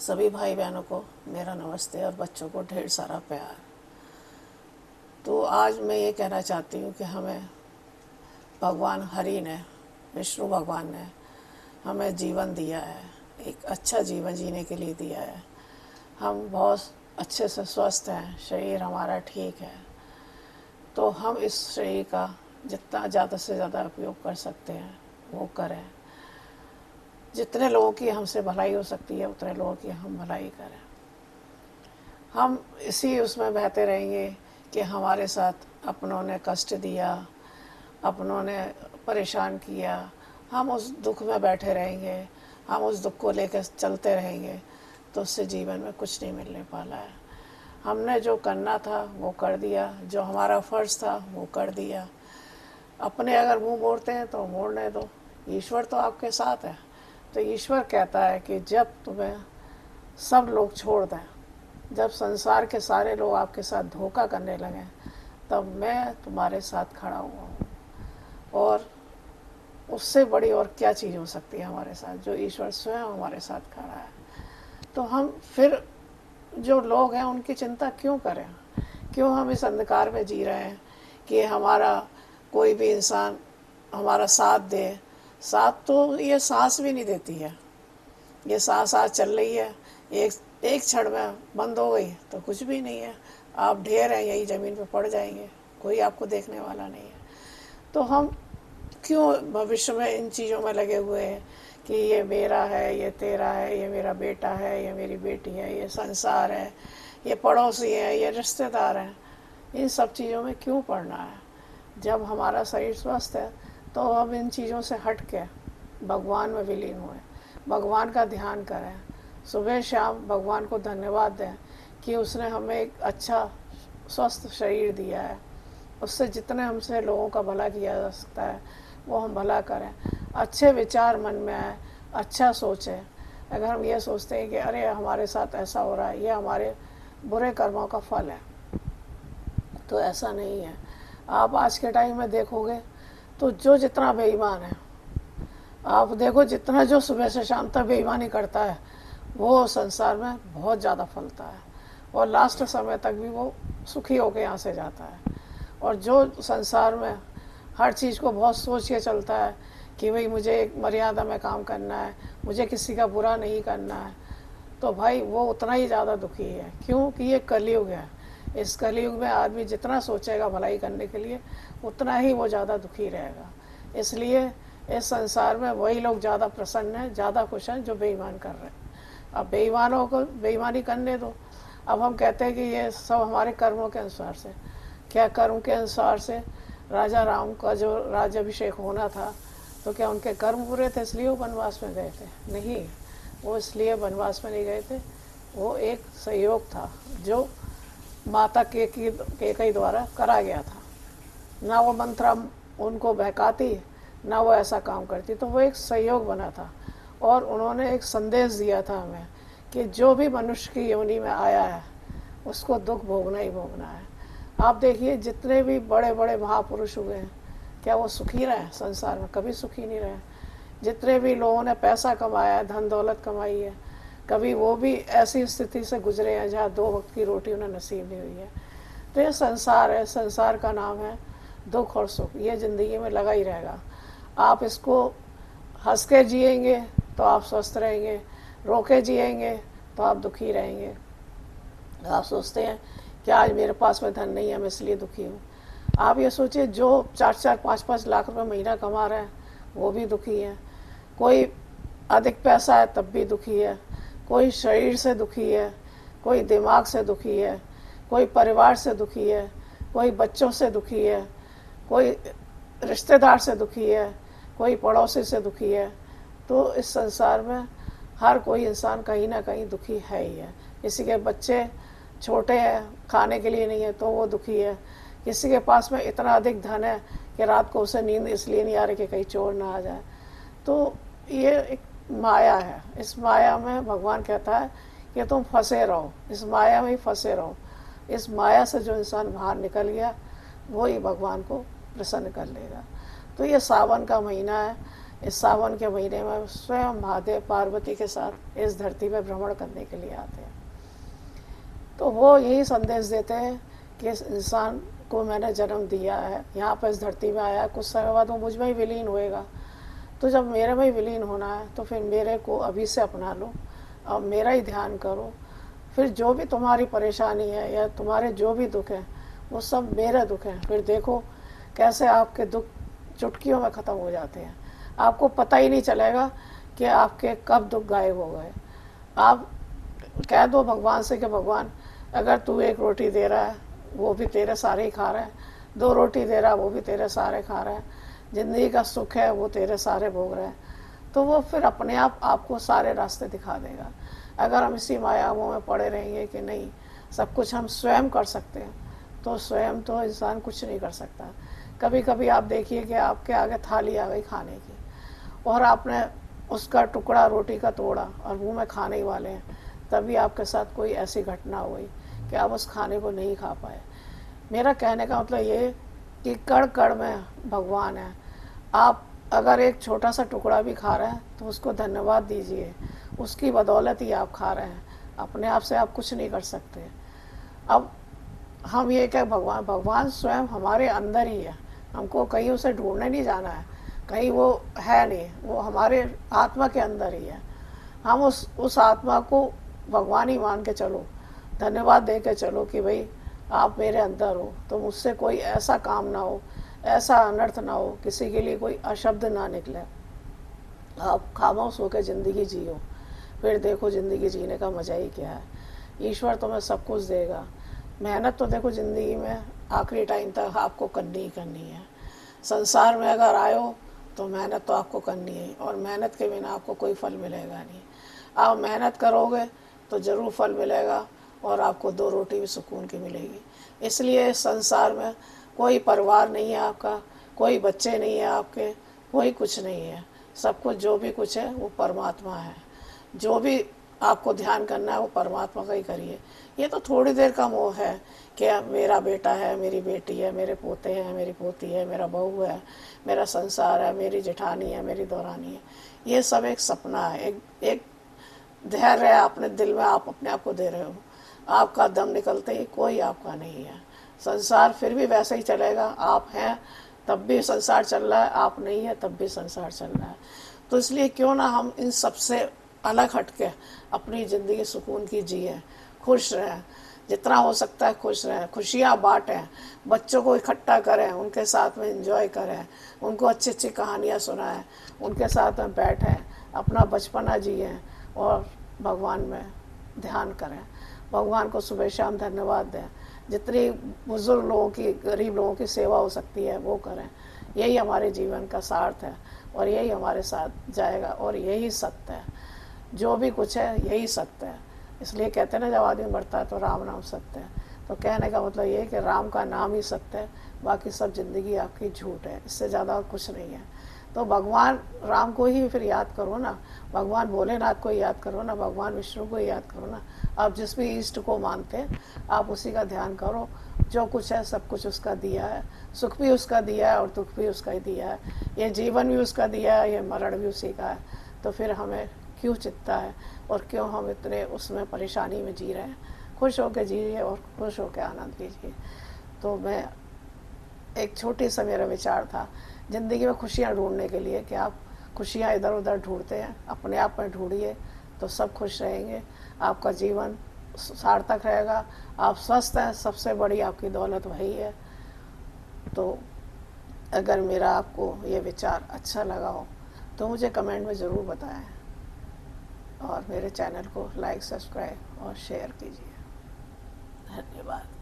सभी भाई बहनों को मेरा नमस्ते और बच्चों को ढेर सारा प्यार। तो आज मैं ये कहना चाहती हूँ कि हमें भगवान हरि ने, विष्णु भगवान ने हमें जीवन दिया है, एक अच्छा जीवन जीने के लिए दिया है। हम बहुत अच्छे से स्वस्थ हैं, शरीर हमारा ठीक है, तो हम इस शरीर का जितना ज़्यादा से ज़्यादा उपयोग कर सकते हैं वो करें। जितने लोगों की हमसे भलाई हो सकती है उतने लोगों की हम भलाई करें। हम इसी उसमें बहते रहेंगे कि हमारे साथ अपनों ने कष्ट दिया, अपनों ने परेशान किया, हम उस दुख में बैठे रहेंगे, हम उस दुख को लेकर चलते रहेंगे, तो उससे जीवन में कुछ नहीं मिलने वाला है। हमने जो करना था वो कर दिया, जो हमारा फ़र्ज़ था वो कर दिया। अपने अगर मुंह मोड़ते हैं तो मोड़ने दो, ईश्वर तो आपके साथ है। तो ईश्वर कहता है कि जब तुम्हें सब लोग छोड़ दें, जब संसार के सारे लोग आपके साथ धोखा करने लगें, तब मैं तुम्हारे साथ खड़ा हुआ हूँ। और उससे बड़ी और क्या चीज़ हो सकती है हमारे साथ, जो ईश्वर स्वयं हमारे साथ खड़ा है। तो हम फिर जो लोग हैं उनकी चिंता क्यों करें? क्यों हम इस अंधकार में जी रहे हैं कि हमारा कोई भी इंसान हमारा साथ दे? साथ तो ये सांस भी नहीं देती है। ये सांस आज चल रही है, एक क्षण में बंद हो गई तो कुछ भी नहीं है। आप ढेर हैं, यही ज़मीन पे पड़ जाएंगे, कोई आपको देखने वाला नहीं है। तो हम क्यों भविष्य में इन चीज़ों में लगे हुए हैं कि ये मेरा है, ये तेरा है, ये मेरा बेटा है, ये मेरी बेटी है, ये संसार है, ये पड़ोसी है, ये रिश्तेदार हैं। इन सब चीज़ों में क्यों पड़ना है? जब हमारा शरीर स्वस्थ है तो हम इन चीज़ों से हट के भगवान में विलीन हुए, भगवान का ध्यान करें, सुबह शाम भगवान को धन्यवाद दें कि उसने हमें एक अच्छा स्वस्थ शरीर दिया है। उससे जितने हमसे लोगों का भला किया जा सकता है वो हम भला करें। अच्छे विचार मन में आए, अच्छा सोचें। अगर हम ये सोचते हैं कि अरे हमारे साथ ऐसा हो रहा है, ये हमारे बुरे कर्मों का फल है, तो ऐसा नहीं है। आप आज के टाइम में देखोगे तो जो जितना बेईमान है, आप देखो जितना जो सुबह से शाम तक बेईमानी करता है वो संसार में बहुत ज़्यादा फलता है और लास्ट समय तक भी वो सुखी होकर यहाँ से जाता है। और जो संसार में हर चीज़ को बहुत सोच के चलता है कि भाई मुझे एक मर्यादा में काम करना है, मुझे किसी का बुरा नहीं करना है, तो भाई वो उतना ही ज़्यादा दुखी है। क्योंकि ये कलयुग है। इस कलयुग में आदमी जितना सोचेगा भलाई करने के लिए उतना ही वो ज़्यादा दुखी रहेगा। इसलिए इस संसार में वही लोग ज़्यादा प्रसन्न हैं, ज़्यादा खुश हैं जो बेईमान कर रहे हैं। अब बेईमानों को बेईमानी करने दो। अब हम कहते हैं कि ये सब हमारे कर्मों के अनुसार से, क्या कर्म के अनुसार से? राजा राम का जो राज्याभिषेक होना था तो क्या उनके कर्म बुरे थे इसलिए वो वनवास में गए थे? नहीं, वो इसलिए वनवास में नहीं गए थे, वो एक सहयोग था जो माता केकई द्वारा करा गया था। ना वो मंत्रा उनको बहकाती, ना वो ऐसा काम करती, तो वो एक सहयोग बना था। और उन्होंने एक संदेश दिया था हमें कि जो भी मनुष्य की योनि में आया है उसको दुख भोगना ही भोगना है। आप देखिए जितने भी बड़े बड़े महापुरुष हुए हैं, क्या वो सुखी रहे? संसार में कभी सुखी नहीं रहे। जितने भी लोगों ने पैसा कमाया है, धन दौलत कमाई है, कभी वो भी ऐसी स्थिति से गुजरे हैं जहाँ 2 वक्त की रोटी उन्हें नसीब नहीं हुई है। तो ये संसार है, संसार का नाम है दुख और सुख, ये ज़िंदगी में लगा ही रहेगा। आप इसको हंस के जिएंगे तो आप स्वस्थ रहेंगे, रो के जिएंगे तो आप दुखी रहेंगे। आप सोचते हैं कि आज मेरे पास में धन नहीं है मैं इसलिए दुखी हूँ। आप ये सोचिए जो 4-4, 5-5 लाख रुपए महीना कमा रहे हैं वो भी दुखी हैं। कोई अधिक पैसा है तब भी दुखी है, कोई शरीर से दुखी है, कोई दिमाग से दुखी है, कोई परिवार से दुखी है, कोई बच्चों से दुखी है, कोई रिश्तेदार से दुखी है, कोई पड़ोसी से दुखी है। तो इस संसार में हर कोई इंसान कहीं ना कहीं दुखी है ही है। किसी के बच्चे छोटे हैं, खाने के लिए नहीं है तो वो दुखी है। किसी के पास में इतना अधिक धन है कि रात को उसे नींद इसलिए नहीं आ रही कि कहीं चोर ना आ जाए। तो ये एक माया है। इस माया में भगवान कहता है कि तुम फंसे रहो, इस माया में ही फंसे रहो। इस माया से जो इंसान बाहर निकल गया वो ही भगवान को प्रसन्न कर लेगा। तो ये सावन का महीना है, इस सावन के महीने में स्वयं महादेव पार्वती के साथ इस धरती पर भ्रमण करने के लिए आते हैं। तो वो यही संदेश देते हैं कि इस इंसान को मैंने जन्म दिया है, यहाँ पर इस धरती में आया, कुछ समय बाद वो मुझ में ही विलीन होएगा। तो जब मेरे में ही विलीन होना है तो फिर मेरे को अभी से अपना लो और मेरा ही ध्यान करो। फिर जो भी तुम्हारी परेशानी है या तुम्हारे जो भी दुख हैं वो सब मेरे दुख हैं। फिर देखो कैसे आपके दुख चुटकियों में ख़त्म हो जाते हैं। आपको पता ही नहीं चलेगा कि आपके कब दुख गायब हो गए। आप कह दो भगवान से कि भगवान अगर तू एक रोटी दे रहा है वो भी तेरे सारे ही खा रहा है, 2 रोटी दे रहा है वो भी तेरे सारे खा रहा है, ज़िंदगी का सुख है वो तेरे सारे भोग रहे हैं, तो वो फिर अपने आप आपको सारे रास्ते दिखा देगा। अगर हम इसी मायामों में पड़े रहेंगे कि नहीं सब कुछ हम स्वयं कर सकते हैं, तो स्वयं तो इंसान कुछ नहीं कर सकता। कभी कभी आप देखिए कि आपके आगे थाली आ गई खाने की और आपने उसका टुकड़ा रोटी का तोड़ा और मुंह में खाने ही वाले हैं, तभी आपके साथ कोई ऐसी घटना हुई कि आप उस खाने को नहीं खा पाए। मेरा कहने का मतलब ये कि कण कण में भगवान है। आप अगर एक छोटा सा टुकड़ा भी खा रहे हैं तो उसको धन्यवाद दीजिए, उसकी बदौलत ही आप खा रहे हैं, अपने आप से आप कुछ नहीं कर सकते। अब हम ये क्या भगवान स्वयं हमारे अंदर ही है, हमको कहीं उसे ढूंढने नहीं जाना है, कहीं वो है नहीं, वो हमारे आत्मा के अंदर ही है। हम उस आत्मा को भगवान ही मान के चलो, धन्यवाद दे के चलो कि भाई आप मेरे अंदर हो, तो मुझसे कोई ऐसा काम ना हो, ऐसा अनर्थ ना हो, किसी के लिए कोई अशब्द ना निकले। आप खामोश होकर ज़िंदगी जियो, फिर देखो ज़िंदगी जीने का मज़ा ही क्या है। ईश्वर तुम्हें सब कुछ देगा। मेहनत तो देखो ज़िंदगी में आखिरी टाइम तक आपको करनी ही करनी है। संसार में अगर आए हो तो मेहनत तो आपको करनी है, और मेहनत के बिना आपको कोई फल मिलेगा नहीं। आप मेहनत करोगे तो ज़रूर फल मिलेगा, और आपको 2 रोटी भी सुकून की मिलेगी। इसलिए इस संसार में कोई परिवार नहीं है आपका, कोई बच्चे नहीं है आपके, कोई कुछ नहीं है। सब कुछ जो भी कुछ है वो परमात्मा है। जो भी आपको ध्यान करना है वो परमात्मा का ही करिए। ये तो थोड़ी देर का मोह है कि मेरा बेटा है, मेरी बेटी है, मेरे पोते हैं, मेरी पोती है, मेरा बहू है, मेरा संसार है, मेरी जेठानी है, मेरी दौरानी है। ये सब एक सपना है, एक धैर्य है अपने दिल में, आप अपने आप को दे रहे हो। आपका दम निकलते ही कोई आपका नहीं है। संसार फिर भी वैसे ही चलेगा, आप हैं तब भी संसार चल रहा है, आप नहीं है तब भी संसार चल रहा है। तो इसलिए क्यों ना हम इन सबसे अलग हटके अपनी ज़िंदगी सुकून की जिए, खुश रहें, जितना हो सकता है खुश रहें, खुशियाँ बाँटें, बच्चों को इकट्ठा करें, उनके साथ में एंजॉय करें, उनको अच्छी अच्छी कहानियाँ सुनाएं, उनके साथ में बैठें, अपना बचपना जिएं और भगवान में ध्यान करें। भगवान को सुबह शाम धन्यवाद दें। जितनी बुजुर्ग लोगों की, गरीब लोगों की सेवा हो सकती है वो करें। यही हमारे जीवन का सार्थ है और यही हमारे साथ जाएगा, और यही सत्य है। जो भी कुछ है यही सत्य है। इसलिए कहते हैं ना, जब आदमी मरता है तो राम नाम सत्य है। तो कहने का मतलब ये है कि राम का नाम ही सत्य है, बाकी सब ज़िंदगी आपकी झूठ है, इससे ज़्यादा कुछ नहीं है। तो भगवान राम को ही फिर याद करो ना, भगवान भोलेनाथ को याद करो ना, भगवान विष्णु को याद करो ना। आप जिस भी इष्ट को मानते हैं आप उसी का ध्यान करो। जो कुछ है सब कुछ उसका दिया है, सुख भी उसका दिया है और दुख भी उसका ही दिया है। ये जीवन भी उसका दिया है, ये मरण भी उसी का है। तो फिर हमें क्यों चिंता है और क्यों हम इतने उसमें परेशानी में जी रहे हैं। खुश होकर जिए और खुश होकर आनंद लीजिए। तो मैं एक छोटी सा मेरा विचार था ज़िंदगी में खुशियाँ ढूंढने के लिए कि आप खुशियाँ इधर उधर ढूंढते हैं, अपने आप में ढूंढिए तो सब खुश रहेंगे, आपका जीवन सार्थक रहेगा, आप स्वस्थ हैं, सबसे बड़ी आपकी दौलत वही है। तो अगर मेरा आपको ये विचार अच्छा लगा हो तो मुझे कमेंट में ज़रूर बताएं, और मेरे चैनल को लाइक, सब्सक्राइब और शेयर कीजिए। धन्यवाद।